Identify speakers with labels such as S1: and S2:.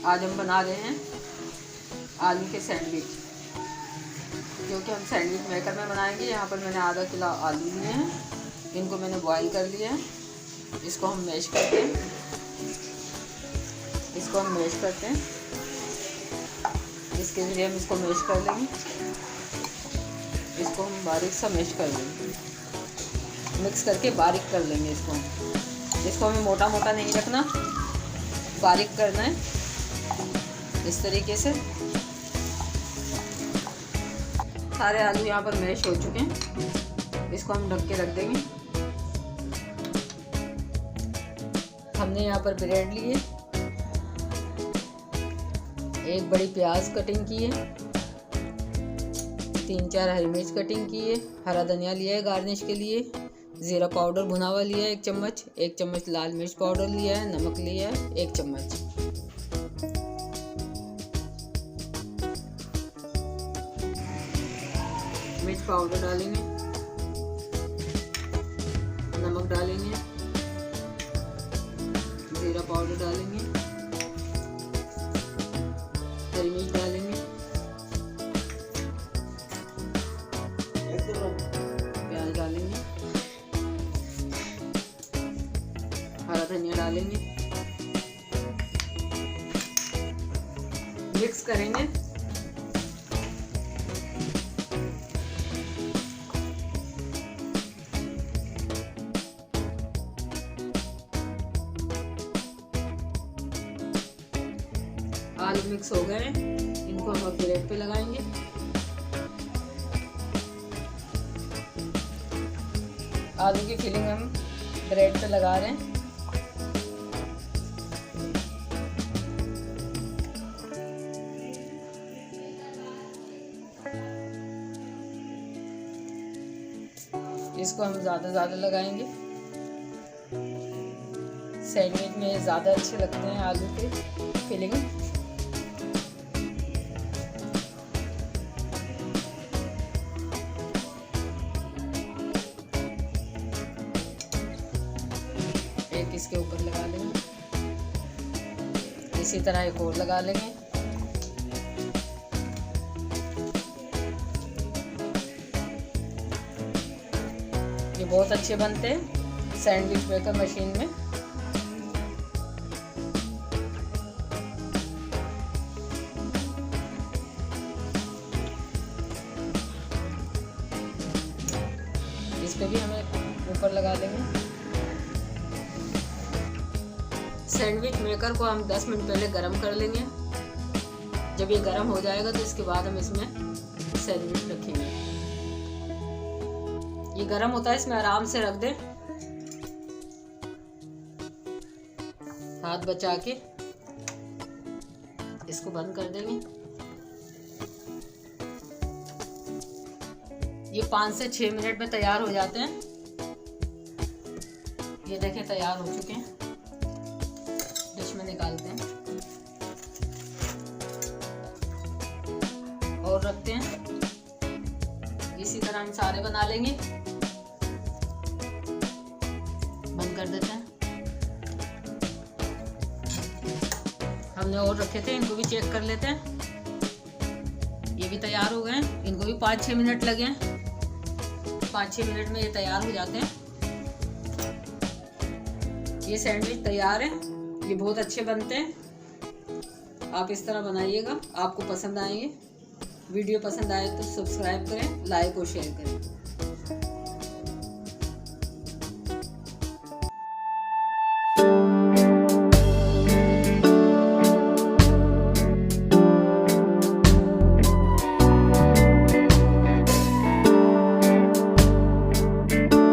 S1: आज हम बना रहे हैं आलू के सैंडविच, जो कि हम सैंडविच मेकर में बनाएंगे। यहाँ पर मैंने आधा किलो आलू लिए हैं, इनको मैंने बॉईल कर लिया है। इसको हम मैश करते हैं, इसके लिए हम इसको मैश कर लेंगे। इसको हम बारीक सा मैश कर लेंगे, मिक्स करके बारीक कर लेंगे। इसको हमें मोटा मोटा नहीं रखना, बारीक करना है इस तरीके से। सारे आलू यहाँ पर मैश हो चुके हैं, इसको हम ढक के रख देंगे। हमने यहाँ पर ब्रेड लिए, एक बड़ी प्याज कटिंग की है, 3-4 हरी मिर्च कटिंग की है, हरा धनिया लिया है गार्निश के लिए, ज़ीरा पाउडर भुना हुआ लिया है 1 चम्मच लाल मिर्च पाउडर लिया है, नमक लिया है 1 चम्मच। मिर्च पाउडर डालेंगे, नमक डालेंगे, ज़ीरा पाउडर डालेंगे, हरी मिर्च डालेंगे, प्याज डालेंगे, हरा धनिया डालेंगे, मिक्स करेंगे। आलू मिक्स हो गए, इनको हम अब ब्रेड पे लगाएंगे। आलू की फिलिंग हम ब्रेड पे लगा रहे हैं। इसको हम ज़्यादा लगाएंगे, सैंडविच में ज़्यादा अच्छे लगते हैं आलू के फिलिंग। एक इसके ऊपर लगा लेंगे, इसी तरह एक और लगा लेंगे। ये बहुत अच्छे बनते हैं सैंडविच मेकर मशीन में। इस पे भी हमें ऊपर लगा देंगे। सैंडविच मेकर को हम 10 मिनट पहले गरम कर लेंगे। जब ये गरम हो जाएगा तो इसके बाद हम इसमें सैंडविच रखेंगे। ये गरम होता है, इसमें आराम से रख दें, हाथ बचा के इसको बंद कर देंगे। ये 5 से 6 मिनट में तैयार हो जाते हैं। ये देखें तैयार हो चुके हैं। डिश में निकालते हैं और रखते हैं। इसी तरह हम सारे बना लेंगे। बंद कर देते हैं। हमने और रखे थे, इनको भी चेक कर लेते हैं। ये भी तैयार हो गए हैं, इनको भी 5-6 मिनट लगे हैं। 5-6 मिनट में ये तैयार हो जाते हैं। ये सैंडविच तैयार है। ये बहुत अच्छे बनते हैं। आप इस तरह बनाइएगा, आपको पसंद आएंगे। वीडियो पसंद आए तो सब्सक्राइब करें, लाइक और शेयर करें।